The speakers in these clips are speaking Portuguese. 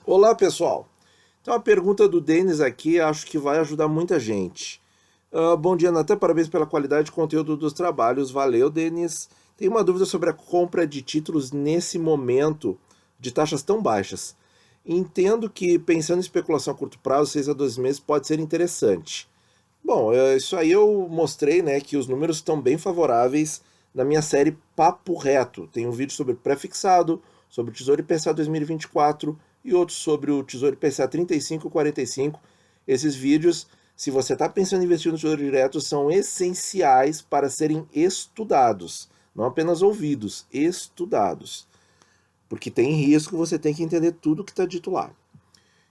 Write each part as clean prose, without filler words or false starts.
Olá, pessoal. Então, a pergunta do Denis aqui acho que vai ajudar muita gente. Bom dia, Natan. Parabéns pela qualidade de conteúdo dos trabalhos. Valeu, Denis. Tenho uma dúvida sobre a compra de títulos nesse momento de taxas tão baixas. Entendo que, pensando em especulação a curto prazo, 6 a 12 meses pode ser interessante. Bom, isso aí eu mostrei, né, que os números estão bem favoráveis na minha série Papo Reto. Tem um vídeo sobre pré-fixado, sobre o Tesouro IPCA 2024 e outros sobre o Tesouro IPCA 35 e 45. Esses vídeos, se você está pensando em investir no Tesouro Direto, são essenciais para serem estudados, não apenas ouvidos, estudados. Porque tem risco, você tem que entender tudo que está dito lá.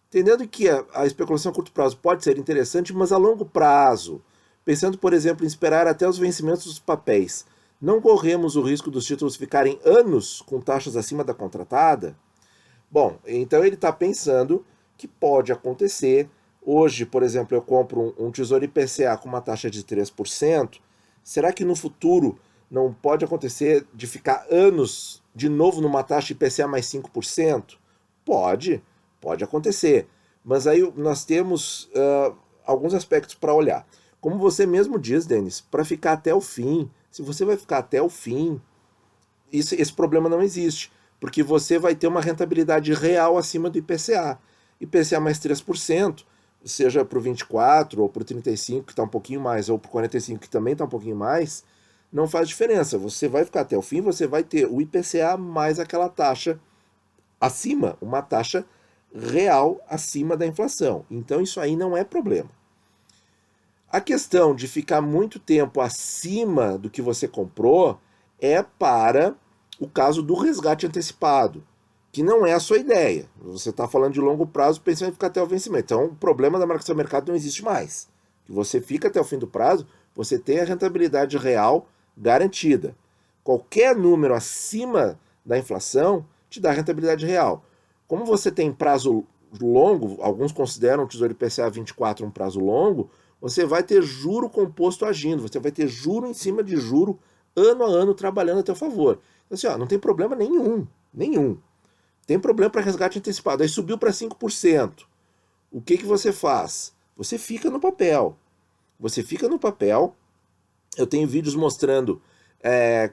Entendendo que a especulação a curto prazo pode ser interessante, mas a longo prazo, pensando, por exemplo, em esperar até os vencimentos dos papéis, não corremos o risco dos títulos ficarem anos com taxas acima da contratada? Bom, então ele está pensando que pode acontecer. Hoje, por exemplo, eu compro um Tesouro IPCA com uma taxa de 3%. Será que no futuro não pode acontecer de ficar anos de novo numa taxa IPCA mais 5%? Pode acontecer. Mas aí nós temos alguns aspectos para olhar. Como você mesmo diz, Denis, para ficar até o fim, se você vai ficar até o fim, esse problema não existe, porque você vai ter uma rentabilidade real acima do IPCA. IPCA mais 3%, seja para o 24 ou para o 35, que está um pouquinho mais, ou para o 45, que também está um pouquinho mais, não faz diferença. Você vai ficar até o fim, você vai ter o IPCA mais aquela taxa acima, uma taxa real acima da inflação. Então isso aí não é problema. A questão de ficar muito tempo acima do que você comprou é para o caso do resgate antecipado, que não é a sua ideia. Você está falando de longo prazo pensando em ficar até o vencimento. Então o problema da marcação de mercado não existe mais. Que você fica até o fim do prazo, você tem a rentabilidade real garantida. Qualquer número acima da inflação te dá rentabilidade real. Como você tem prazo longo, alguns consideram o Tesouro IPCA 24 um prazo longo, você vai ter juro composto agindo, você vai ter juro em cima de juro, ano a ano, trabalhando a teu favor. Então, assim, não tem problema nenhum. Tem problema para resgate antecipado. Aí subiu para 5%. O que você faz? Você fica no papel. Você fica no papel. Eu tenho vídeos mostrando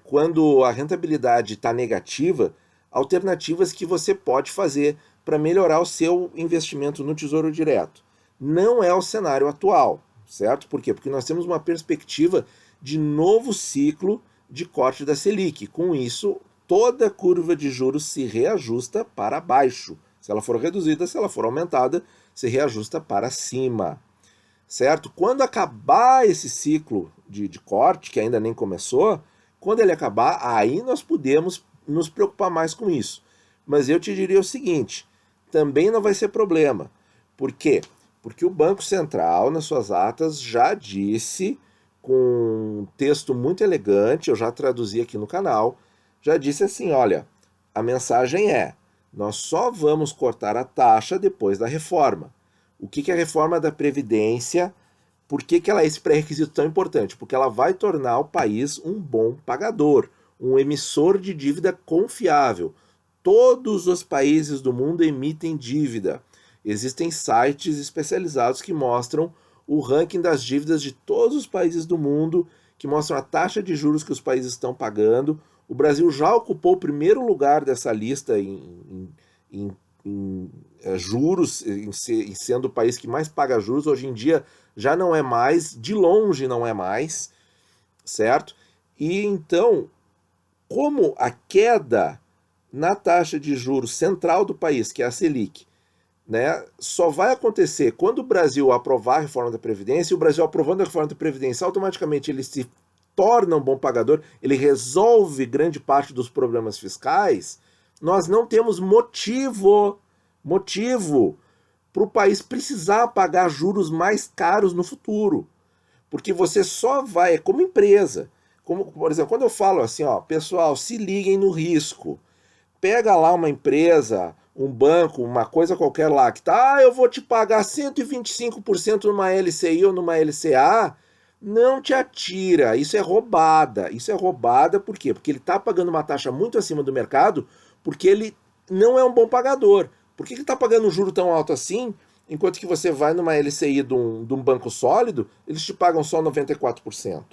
quando a rentabilidade está negativa, alternativas que você pode fazer para melhorar o seu investimento no Tesouro Direto. Não é o cenário atual, certo? Por quê? Porque nós temos uma perspectiva de novo ciclo de corte da Selic. Com isso, toda a curva de juros se reajusta para baixo. Se ela for reduzida, se ela for aumentada, se reajusta para cima. Certo? Quando acabar esse ciclo de corte, que ainda nem começou, quando ele acabar, aí nós podemos nos preocupar mais com isso. Mas eu te diria o seguinte, também não vai ser problema. Por quê? Porque o Banco Central, nas suas atas, já disse, com um texto muito elegante, eu já traduzi aqui no canal, já disse assim, olha, a mensagem é, nós só vamos cortar a taxa depois da reforma. O que é a reforma da Previdência? Por que ela é esse pré-requisito tão importante? Porque ela vai tornar o país um bom pagador, um emissor de dívida confiável. Todos os países do mundo emitem dívida. Existem sites especializados que mostram o ranking das dívidas de todos os países do mundo, que mostram a taxa de juros que os países estão pagando. O Brasil já ocupou o primeiro lugar dessa lista em juros, em sendo o país que mais paga juros. Hoje em dia já não é mais, de longe não é mais, certo? E então, como a queda na taxa de juros central do país, que é a Selic, né, só vai acontecer quando o Brasil aprovar a reforma da Previdência, e o Brasil aprovando a reforma da Previdência, automaticamente ele se torna um bom pagador, ele resolve grande parte dos problemas fiscais, nós não temos motivo para o país precisar pagar juros mais caros no futuro. Porque você só vai, como empresa, como, por exemplo, quando eu falo assim, ó, pessoal, se liguem no risco. Pega lá uma empresa, um banco, uma coisa qualquer lá, que tá, eu vou te pagar 125% numa LCI ou numa LCA, não te atira, isso é roubada. Isso é roubada por quê? Porque ele está pagando uma taxa muito acima do mercado, porque ele não é um bom pagador. Por que ele está pagando um juro tão alto assim, enquanto que você vai numa LCI de um banco sólido, eles te pagam só 94%.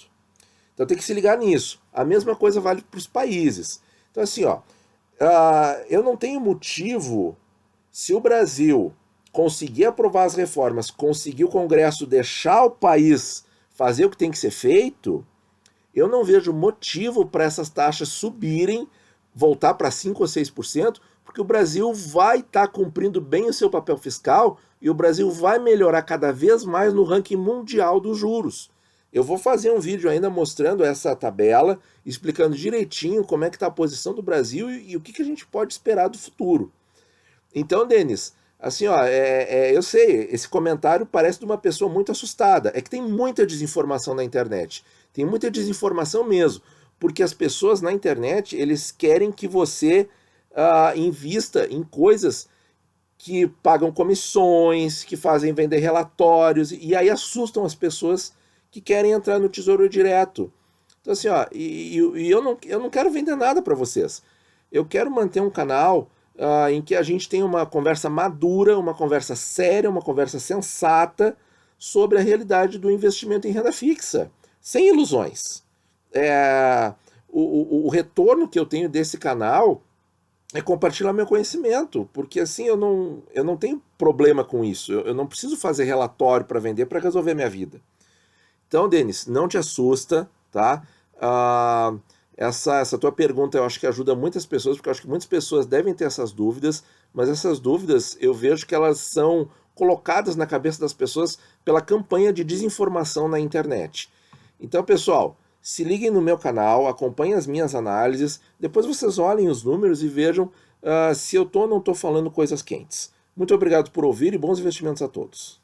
Então tem que se ligar nisso. A mesma coisa vale para os países. Então assim, ó, eu não tenho motivo, se o Brasil conseguir aprovar as reformas, conseguir o Congresso deixar o país fazer o que tem que ser feito, eu não vejo motivo para essas taxas subirem, voltar para 5 ou 6%, porque o Brasil vai estar cumprindo bem o seu papel fiscal e o Brasil vai melhorar cada vez mais no ranking mundial dos juros. Eu vou fazer um vídeo ainda mostrando essa tabela, explicando direitinho como é que está a posição do Brasil e o que a gente pode esperar do futuro. Então, Denis, assim, ó, eu sei, esse comentário parece de uma pessoa muito assustada. É que tem muita desinformação na internet. Tem muita desinformação mesmo. Porque as pessoas na internet, eles querem que você invista em coisas que pagam comissões, que fazem vender relatórios, e aí assustam as pessoas que querem entrar no Tesouro Direto. Então, assim, ó, e eu não quero vender nada para vocês. Eu quero manter um canal em que a gente tenha uma conversa madura, uma conversa séria, uma conversa sensata sobre a realidade do investimento em renda fixa, sem ilusões. O retorno que eu tenho desse canal é compartilhar meu conhecimento, porque assim eu não tenho problema com isso. Eu não preciso fazer relatório para vender para resolver minha vida. Então, Denis, não te assusta, tá? Essa tua pergunta eu acho que ajuda muitas pessoas, porque eu acho que muitas pessoas devem ter essas dúvidas, mas essas dúvidas eu vejo que elas são colocadas na cabeça das pessoas pela campanha de desinformação na internet. Então, pessoal, se liguem no meu canal, acompanhem as minhas análises, depois vocês olhem os números e vejam se eu tô ou não estou falando coisas quentes. Muito obrigado por ouvir e bons investimentos a todos.